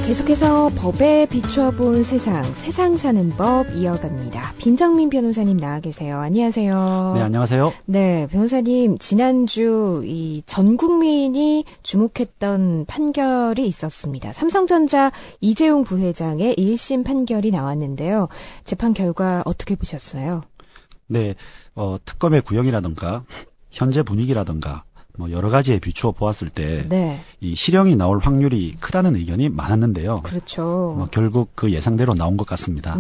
계속해서 법에 비춰본 세상 사는 법 이어갑니다. 빈정민 변호사님 나와 계세요. 안녕하세요. 네, 안녕하세요. 네, 변호사님 지난주 이 전 국민이 주목했던 판결이 있었습니다. 삼성전자 이재용 부회장의 1심 판결이 나왔는데요. 재판 결과 어떻게 보셨어요? 네, 특검의 구형이라든가 현재 분위기라든가 뭐 여러 가지에 비추어 보았을 때 네. 이 실형이 나올 확률이 크다는 의견이 많았는데요. 그렇죠. 결국 그 예상대로 나온 것 같습니다.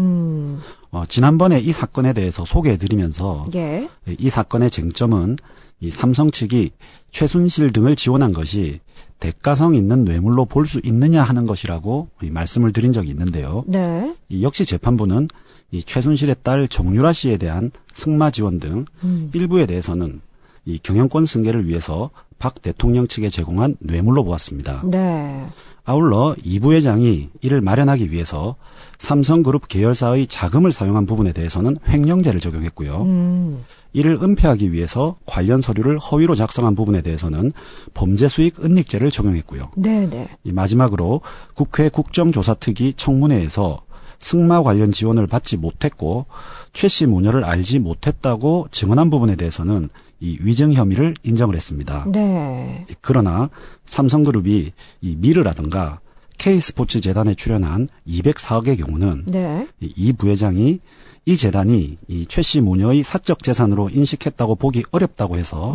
지난번에 이 사건에 대해서 소개해드리면서 예. 이 사건의 쟁점은 이 삼성 측이 최순실 등을 지원한 것이 대가성 있는 뇌물로 볼 수 있느냐 하는 것이라고 말씀을 드린 적이 있는데요. 네. 역시 재판부는 이 최순실의 딸 정유라 씨에 대한 승마 지원 등 일부에 대해서는 이 경영권 승계를 위해서 박 대통령 측에 제공한 뇌물로 보았습니다. 네. 아울러 이 부회장이 이를 마련하기 위해서 삼성그룹 계열사의 자금을 사용한 부분에 대해서는 횡령죄를 적용했고요. 이를 은폐하기 위해서 관련 서류를 허위로 작성한 부분에 대해서는 범죄수익 은닉죄를 적용했고요. 네네. 마지막으로 국회 국정조사특위 청문회에서 승마 관련 지원을 받지 못했고 최 씨 모녀를 알지 못했다고 증언한 부분에 대해서는 이 위증 혐의를 인정을 했습니다. 네. 그러나 삼성그룹이 이 미르라든가 K스포츠 재단에 출연한 204억의 경우는 네. 이 부회장이 이 재단이 이 최 씨 모녀의 사적 재산으로 인식했다고 보기 어렵다고 해서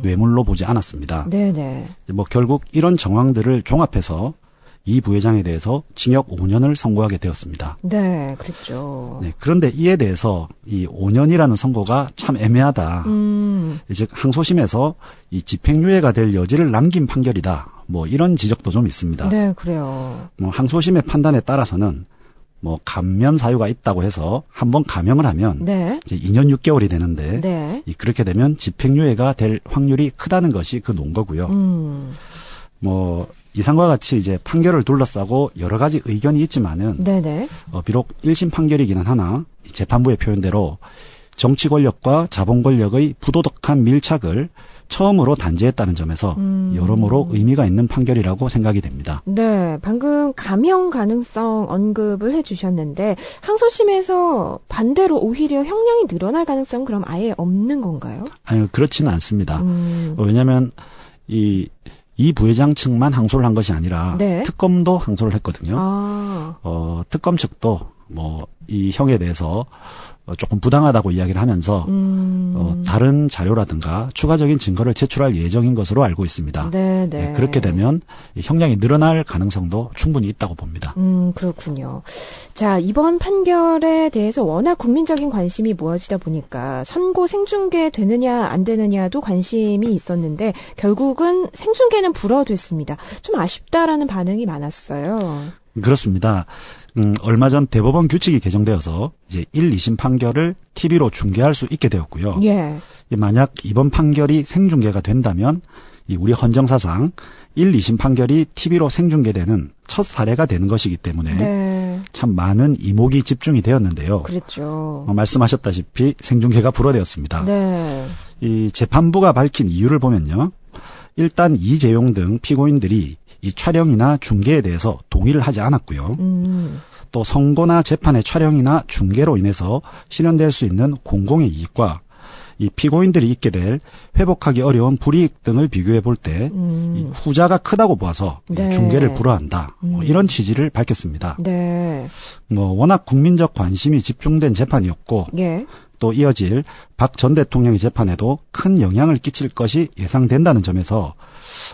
뇌물로 보지 않았습니다. 네네. 결국 이런 정황들을 종합해서 이 부회장에 대해서 징역 5년을 선고하게 되었습니다. 네, 그랬죠. 네, 그런데 이에 대해서 이 5년이라는 선고가 참 애매하다. 즉 항소심에서 이 집행유예가 될 여지를 남긴 판결이다. 이런 지적도 좀 있습니다. 네, 그래요. 항소심의 판단에 따라서는 감면 사유가 있다고 해서 한번 감형을 하면 네. 이제 2년 6개월이 되는데 네. 그렇게 되면 집행유예가 될 확률이 크다는 것이 그 논거고요. 이상과 같이 이제 판결을 둘러싸고 여러 가지 의견이 있지만은 네네. 비록 1심 판결이기는 하나 재판부의 표현대로 정치 권력과 자본 권력의 부도덕한 밀착을 처음으로 단죄했다는 점에서 여러모로 의미가 있는 판결이라고 생각이 됩니다. 네, 방금 감형 가능성 언급을 해주셨는데 항소심에서 반대로 오히려 형량이 늘어날 가능성은 그럼 아예 없는 건가요? 아니, 그렇지는 않습니다. 왜냐하면 이 부회장 측만 항소를 한 것이 아니라 네. 특검도 항소를 했거든요. 특검 측도 이 형에 대해서 조금 부당하다고 이야기를 하면서 다른 자료라든가 추가적인 증거를 제출할 예정인 것으로 알고 있습니다. 네, 네, 그렇게 되면 형량이 늘어날 가능성도 충분히 있다고 봅니다. 그렇군요. 자, 이번 판결에 대해서 워낙 국민적인 관심이 모아지다 보니까 선고 생중계 되느냐 안 되느냐도 관심이 있었는데 결국은 생중계는 불허됐습니다. 좀 아쉽다라는 반응이 많았어요. 그렇습니다. 얼마 전 대법원 규칙이 개정되어서 이제 1, 2심 판결을 TV로 중계할 수 있게 되었고요. 예. 만약 이번 판결이 생중계가 된다면 우리 헌정사상 1, 2심 판결이 TV로 생중계되는 첫 사례가 되는 것이기 때문에 네. 참 많은 이목이 집중이 되었는데요. 그랬죠. 말씀하셨다시피 생중계가 불허되었습니다. 네. 이 재판부가 밝힌 이유를 보면요. 일단 이재용 등 피고인들이 이 촬영이나 중계에 대해서 동의를 하지 않았고요. 또 선고나 재판의 촬영이나 중계로 인해서 실현될 수 있는 공공의 이익과 이 피고인들이 입게 될 회복하기 어려운 불이익 등을 비교해 볼 때 이 후자가 크다고 보아서 네. 중계를 불허한다. 이런 취지를 밝혔습니다. 네. 워낙 국민적 관심이 집중된 재판이었고 예. 또 이어질 박 전 대통령의 재판에도 큰 영향을 끼칠 것이 예상된다는 점에서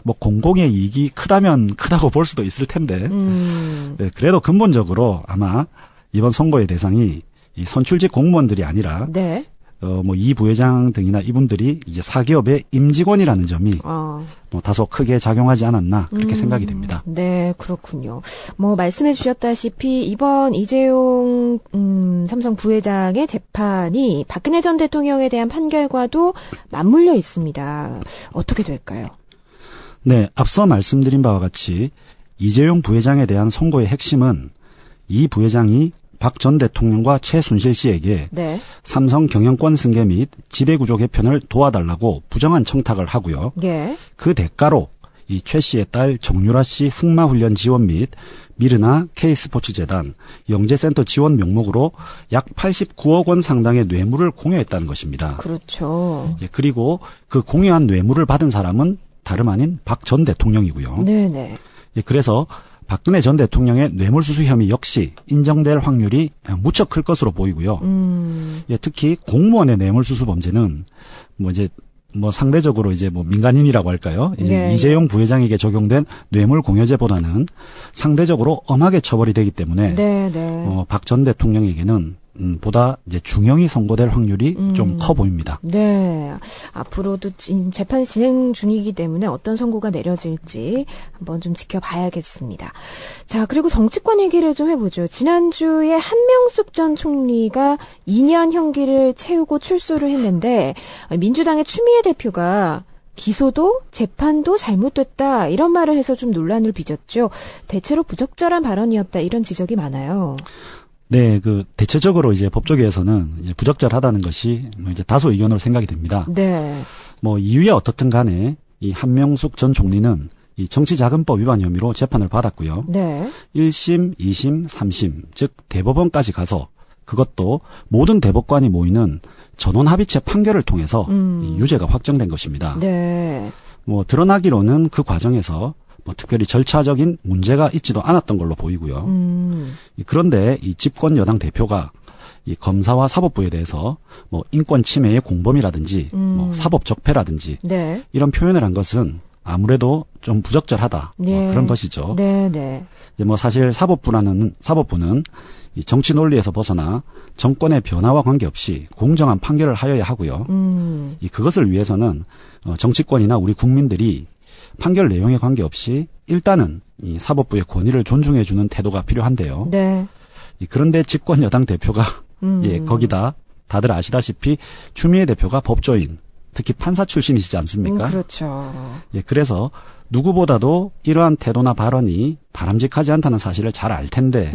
공공의 이익이 크다면 크다고 볼 수도 있을 텐데 네, 그래도 근본적으로 아마 이번 선고의 대상이 이 선출직 공무원들이 아니라 네. 이 부회장 등이나 이분들이 이제 사기업의 임직원이라는 점이 다소 크게 작용하지 않았나 그렇게 생각이 됩니다. 네, 그렇군요. 말씀해 주셨다시피 이번 이재용 삼성 부회장의 재판이 박근혜 전 대통령에 대한 판결과도 맞물려 있습니다. 어떻게 될까요? 네, 앞서 말씀드린 바와 같이 이재용 부회장에 대한 선고의 핵심은 이 부회장이 박 전 대통령과 최순실 씨에게 네. 삼성 경영권 승계 및 지배구조 개편을 도와달라고 부정한 청탁을 하고요. 예. 그 대가로 이 최 씨의 딸 정유라 씨 승마훈련 지원 및 미르나 K스포츠재단, 영재센터 지원 명목으로 약 89억 원 상당의 뇌물을 공여했다는 것입니다. 그렇죠. 그리고 그 공여한 뇌물을 받은 사람은 다름 아닌 박 전 대통령이고요. 네네. 그래서 박근혜 전 대통령의 뇌물수수 혐의 역시 인정될 확률이 무척 클 것으로 보이고요. 특히 공무원의 뇌물수수 범죄는 상대적으로 민간인이라고 할까요? 네. 이재용 부회장에게 적용된 뇌물 공여죄보다는 상대적으로 엄하게 처벌이 되기 때문에 박 전 대통령에게는 보다 중형이 선고될 확률이 좀 커 보입니다. 네. 앞으로도 재판 진행 중이기 때문에 어떤 선고가 내려질지 한번 좀 지켜봐야겠습니다. 자, 그리고 정치권 얘기를 좀 해보죠. 지난주에 한명숙 전 총리가 2년 형기를 채우고 출소를 했는데 민주당의 추미애 대표가 기소도 재판도 잘못됐다 이런 말을 해서 좀 논란을 빚었죠. 대체로 부적절한 발언이었다 이런 지적이 많아요. 네, 대체적으로 법조계에서는 부적절하다는 것이 다수 의견으로 생각이 됩니다. 네. 이유야 어떻든 간에 이 한명숙 전 총리는 이 정치자금법 위반 혐의로 재판을 받았고요. 네. 1심, 2심, 3심, 즉 대법원까지 가서 그것도 모든 대법관이 모이는 전원합의체 판결을 통해서 유죄가 확정된 것입니다. 네. 드러나기로는 그 과정에서 특별히 절차적인 문제가 있지도 않았던 걸로 보이고요. 그런데 이 집권 여당 대표가 이 검사와 사법부에 대해서 인권 침해의 공범이라든지 사법 적폐라든지 네. 이런 표현을 한 것은 아무래도 좀 부적절하다. 네. 그런 것이죠. 네. 사실 사법부는 이 정치 논리에서 벗어나 정권의 변화와 관계없이 공정한 판결을 하여야 하고요. 그것을 위해서는 정치권이나 우리 국민들이 판결 내용에 관계없이 일단은 이 사법부의 권위를 존중해주는 태도가 필요한데요. 네. 그런데 집권 여당 대표가 거기다 다들 아시다시피 추미애 대표가 법조인, 특히 판사 출신이시지 않습니까? 그렇죠. 그래서 누구보다도 이러한 태도나 발언이 바람직하지 않다는 사실을 잘 알 텐데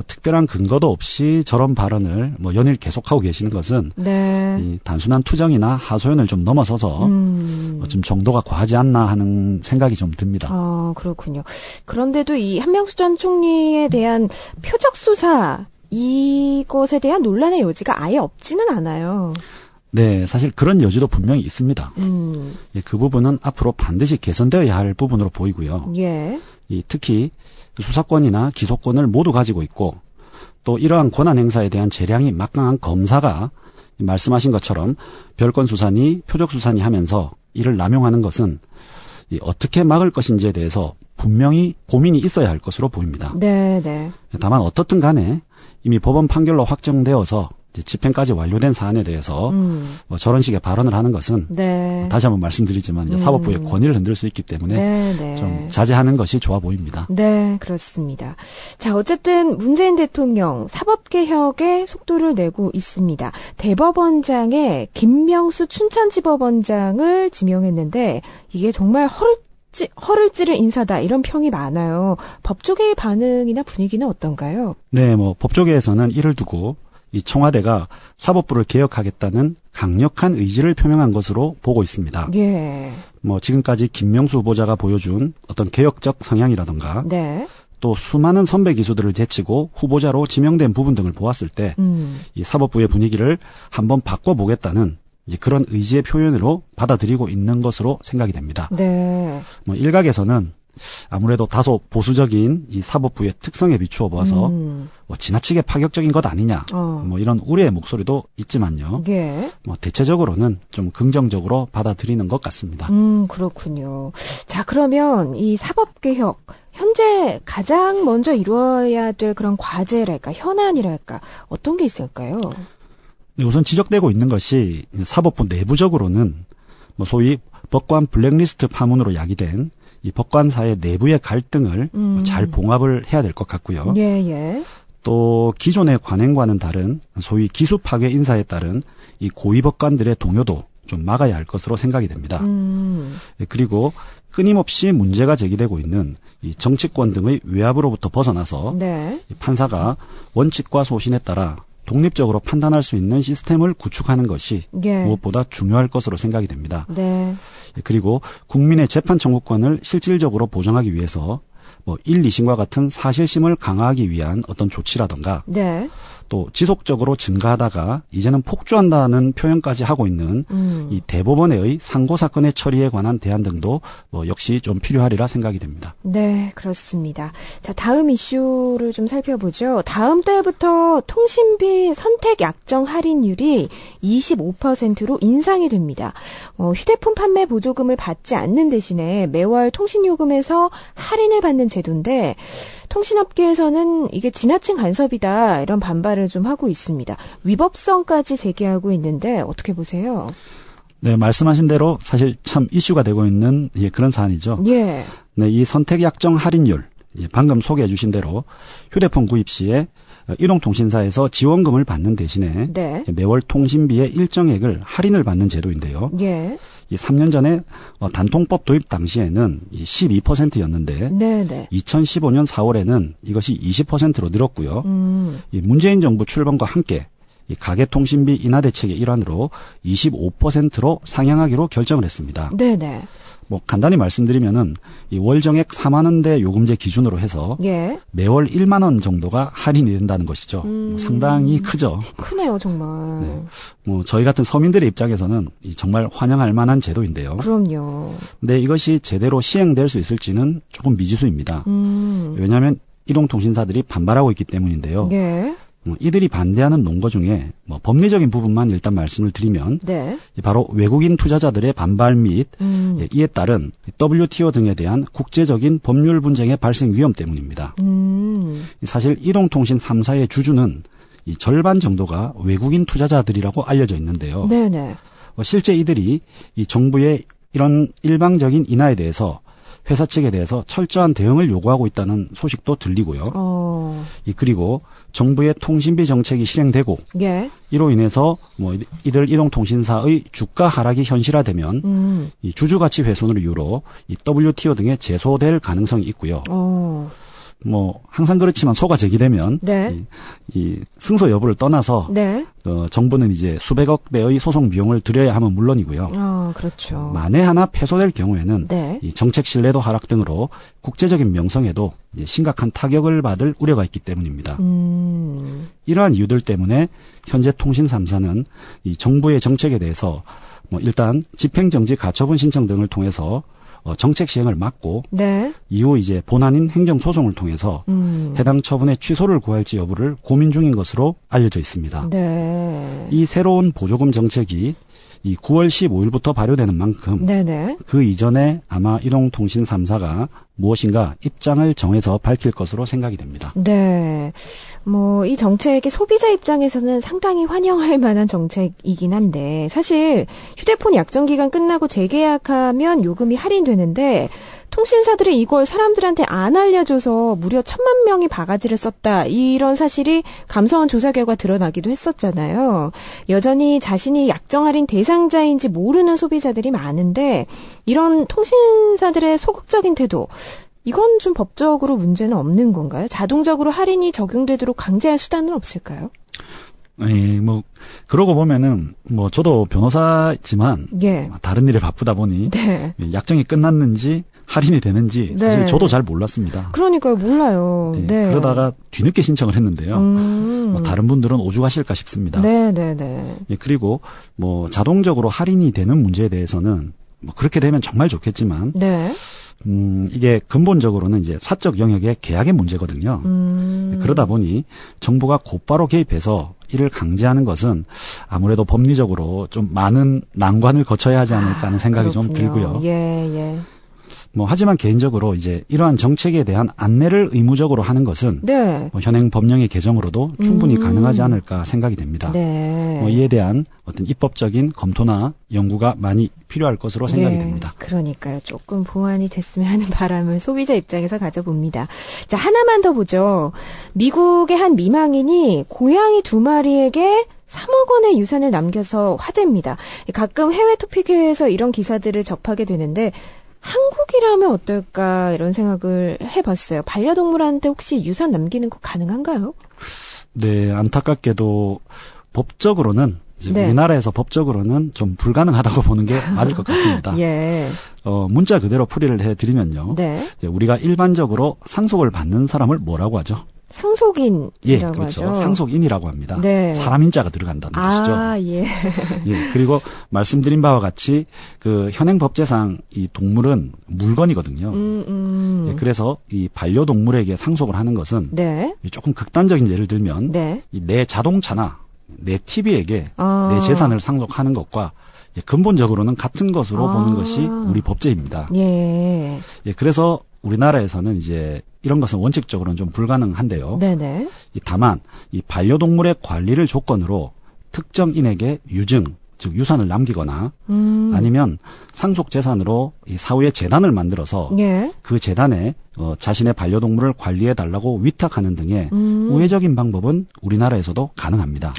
특별한 근거도 없이 저런 발언을 연일 계속하고 계시는 것은 이 단순한 투정이나 하소연을 좀 넘어서서 좀 정도가 과하지 않나 하는 생각이 좀 듭니다. 그렇군요. 그런데도 이 한명숙 전 총리에 대한 표적 수사 이것에 대한 논란의 여지가 아예 없지는 않아요. 네, 사실 그런 여지도 분명히 있습니다. 그 부분은 앞으로 반드시 개선되어야 할 부분으로 보이고요. 예. 특히 수사권이나 기소권을 모두 가지고 있고 또 이러한 권한 행사에 대한 재량이 막강한 검사가 말씀하신 것처럼 별건 수사니 표적 수사니 하면서 이를 남용하는 것은 어떻게 막을 것인지에 대해서 분명히 고민이 있어야 할 것으로 보입니다. 네. 다만 어떻든 간에 이미 법원 판결로 확정되어서 집행까지 완료된 사안에 대해서 저런 식의 발언을 하는 것은 다시 한번 말씀드리지만 사법부의 권위를 흔들 수 있기 때문에 좀 자제하는 것이 좋아 보입니다. 네, 그렇습니다. 자, 어쨌든 문재인 대통령 사법개혁에 속도를 내고 있습니다. 대법원장에 김명수 춘천지법원장을 지명했는데 이게 정말 허를 찌를 인사다 이런 평이 많아요. 법조계의 반응이나 분위기는 어떤가요? 네, 법조계에서는 이를 두고 이 청와대가 사법부를 개혁하겠다는 강력한 의지를 표명한 것으로 보고 있습니다. 예. 지금까지 김명수 후보자가 보여준 어떤 개혁적 성향이라던가 또 수많은 선배 기수들을 제치고 후보자로 지명된 부분 등을 보았을 때 이 사법부의 분위기를 한번 바꿔보겠다는 그런 의지의 표현으로 받아들이고 있는 것으로 생각이 됩니다. 네. 일각에서는 아무래도 다소 보수적인 이 사법부의 특성에 비추어 보아서 지나치게 파격적인 것 아니냐 이런 우려의 목소리도 있지만요. 대체적으로는 좀 긍정적으로 받아들이는 것 같습니다. 그렇군요. 자, 그러면 이 사법개혁 현재 가장 먼저 이루어야 될 그런 과제랄까 현안이랄까 어떤 게 있을까요? 네, 우선 지적되고 있는 것이 사법부 내부적으로는 소위 법관 블랙리스트 파문으로 야기된 이 법관사의 내부의 갈등을 잘 봉합을 해야 될 것 같고요. 또 기존의 관행과는 다른 소위 기수 파괴 인사에 따른 이 고위 법관들의 동요도 좀 막아야 할 것으로 생각이 됩니다. 그리고 끊임없이 문제가 제기되고 있는 이 정치권 등의 외압으로부터 벗어나서 이 판사가 원칙과 소신에 따라 독립적으로 판단할 수 있는 시스템을 구축하는 것이 무엇보다 중요할 것으로 생각이 됩니다. 그리고 국민의 재판 청구권을 실질적으로 보장하기 위해서 뭐 1, 2심과 같은 사실심을 강화하기 위한 어떤 조치라던가 네. 또 지속적으로 증가하다가 이제는 폭주한다는 표현까지 하고 있는 이 대법원의 상고 사건의 처리에 관한 대안 등도 뭐 역시 좀 필요하리라 생각이 됩니다. 네, 그렇습니다. 자, 다음 이슈를 좀 살펴보죠. 다음 달부터 통신비 선택 약정 할인율이 25%로 인상이 됩니다. 휴대폰 판매 보조금을 받지 않는 대신에 매월 통신요금에서 할인을 받는 제도인데 통신업계에서는 이게 지나친 간섭이다 이런 반발을 좀 하고 있습니다. 위법성까지 제기하고 있는데 어떻게 보세요? 네, 말씀하신 대로 사실 참 이슈가 되고 있는 그런 사안이죠. 예. 네, 이 선택 약정 할인율 방금 소개해 주신 대로 휴대폰 구입 시에 이동통신사에서 지원금을 받는 대신에 네. 매월 통신비의 일정액을 할인을 받는 제도인데요. 예. 이 3년 전에 단통법 도입 당시에는 12%였는데 네네. 2015년 4월에는 이것이 20%로 늘었고요. 이 문재인 정부 출범과 함께 이 가계통신비 인하 대책의 일환으로 25%로 상향하기로 결정을 했습니다. 네네. 뭐 간단히 말씀드리면은 이 월정액 4만 원대 요금제 기준으로 해서 예. 매월 1만 원 정도가 할인이 된다는 것이죠. 상당히 크죠. 크네요, 정말. 네. 뭐 저희 같은 서민들의 입장에서는 정말 환영할 만한 제도인데요. 그럼요. 근데 이것이 제대로 시행될 수 있을지는 조금 미지수입니다. 왜냐하면 이동통신사들이 반발하고 있기 때문인데요. 예. 이들이 반대하는 논거 중에 법리적인 부분만 일단 말씀을 드리면 네. 바로 외국인 투자자들의 반발 및 이에 따른 WTO 등에 대한 국제적인 법률 분쟁의 발생 위험 때문입니다. 사실 이동통신 3사의 주주는 이 절반 정도가 외국인 투자자들이라고 알려져 있는데요. 네네. 실제 이들이 이 정부의 이런 일방적인 인하에 대해서 회사 측에 대해서 철저한 대응을 요구하고 있다는 소식도 들리고요. 그리고 정부의 통신비 정책이 실행되고 예. 이로 인해서 이들 이동통신사의 주가 하락이 현실화되면 이 주주가치 훼손을 이유로 이 WTO 등에 제소될 가능성이 있고요. 항상 그렇지만 소가 제기되면 네. 이 승소 여부를 떠나서 네. 정부는 이제 수백억 대의 소송 비용을 들여야 하면 물론이고요. 그렇죠. 만에 하나 패소될 경우에는 네. 이 정책 신뢰도 하락 등으로 국제적인 명성에도 이제 심각한 타격을 받을 우려가 있기 때문입니다. 이러한 이유들 때문에 현재 통신 3사는 이 정부의 정책에 대해서 일단 집행정지 가처분 신청 등을 통해서 정책 시행을 막고 네. 이후 이제 본안인 행정소송을 통해서 해당 처분의 취소를 구할지 여부를 고민 중인 것으로 알려져 있습니다. 네. 이 새로운 보조금 정책이 이 9월 15일부터 발효되는 만큼 네네. 그 이전에 아마 이동통신 3사가 무엇인가 입장을 정해서 밝힐 것으로 생각이 됩니다. 네. 이 정책이 소비자 입장에서는 상당히 환영할 만한 정책이긴 한데 사실 휴대폰 약정 기간 끝나고 재계약하면 요금이 할인되는데 통신사들이 이걸 사람들한테 안 알려줘서 무려 1,000만 명이 바가지를 썼다. 이런 사실이 감사원 조사 결과 드러나기도 했었잖아요. 여전히 자신이 약정 할인 대상자인지 모르는 소비자들이 많은데 이런 통신사들의 소극적인 태도 이건 좀 법적으로 문제는 없는 건가요? 자동적으로 할인이 적용되도록 강제할 수단은 없을까요? 그러고 보면은, 저도 변호사지만, 예. 다른 일에 바쁘다 보니, 네. 약정이 끝났는지, 할인이 되는지, 사실 네. 저도 잘 몰랐습니다. 그러니까요, 몰라요. 네. 그러다가 뒤늦게 신청을 했는데요. 다른 분들은 오죽하실까 싶습니다. 네네네. 그리고, 자동적으로 할인이 되는 문제에 대해서는, 그렇게 되면 정말 좋겠지만, 네. 이게 근본적으로는 이제 사적 영역의 계약의 문제거든요. 그러다 보니 정부가 곧바로 개입해서 이를 강제하는 것은 아무래도 법리적으로 좀 많은 난관을 거쳐야 하지 않을까 하는 생각이 그렇군요. 좀 들고요. 예. 하지만 개인적으로 이제 이러한 정책에 대한 안내를 의무적으로 하는 것은 네. 현행 법령의 개정으로도 충분히 가능하지 않을까 생각이 됩니다. 네. 이에 대한 어떤 입법적인 검토나 연구가 많이 필요할 것으로 생각이 됩니다. 그러니까요. 조금 보완이 됐으면 하는 바람을 소비자 입장에서 가져봅니다. 자, 하나만 더 보죠. 미국의 한 미망인이 고양이 2마리에게 3억 원의 유산을 남겨서 화제입니다. 가끔 해외 토픽회에서 이런 기사들을 접하게 되는데 한국이라면 어떨까 이런 생각을 해봤어요. 반려동물한테 혹시 유산 남기는 거 가능한가요? 네, 안타깝게도 법적으로는 네. 우리나라에서 법적으로는 좀 불가능하다고 보는 게 맞을 것 같습니다. 예. 문자 그대로 풀이를 해드리면요. 네. 우리가 일반적으로 상속을 받는 사람을 뭐라고 하죠? 상속인이라고 예, 그렇죠. 하죠. 상속인이라고 합니다. 네. 사람 인자가 들어간다는 것이죠. 예. 예, 그리고 말씀드린 바와 같이 그 현행 법제상 이 동물은 물건이거든요. 예, 그래서 이 반려동물에게 상속을 하는 것은 네. 조금 극단적인 예를 들면 네. 내 자동차나 내 TV에게 내 재산을 상속하는 것과 근본적으로는 같은 것으로 보는 것이 우리 법제입니다. 예. 예, 그래서 우리나라에서는 이제 이런 것은 원칙적으로는 좀 불가능한데요. 네네. 다만 이 반려동물의 관리를 조건으로 특정인에게 유증, 즉 유산을 남기거나 아니면 상속 재산으로 이 사후에 재단을 만들어서 예. 그 재단에 자신의 반려동물을 관리해 달라고 위탁하는 등의 우회적인 방법은 우리나라에서도 가능합니다.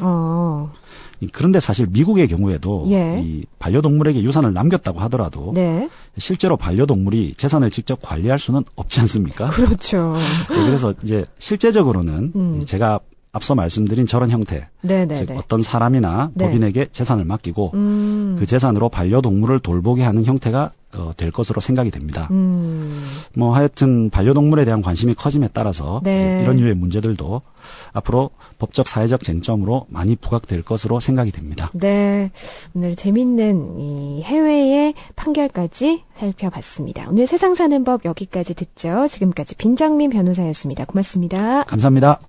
그런데 사실 미국의 경우에도 예. 이 반려동물에게 유산을 남겼다고 하더라도 네. 실제로 반려동물이 재산을 직접 관리할 수는 없지 않습니까? 그렇죠. 네, 그래서 이제 실제적으로는 제가 앞서 말씀드린 저런 형태, 네네네. 즉 어떤 사람이나 네. 법인에게 재산을 맡기고 그 재산으로 반려동물을 돌보게 하는 형태가 될 것으로 생각이 됩니다. 뭐 하여튼 반려동물에 대한 관심이 커짐에 따라서 네. 이제 이런 류의 문제들도 앞으로 법적 사회적 쟁점으로 많이 부각될 것으로 생각이 됩니다. 네, 오늘 재밌는 이 해외의 판결까지 살펴봤습니다. 오늘 세상 사는 법 여기까지 듣죠. 지금까지 빈장민 변호사였습니다. 고맙습니다. 감사합니다.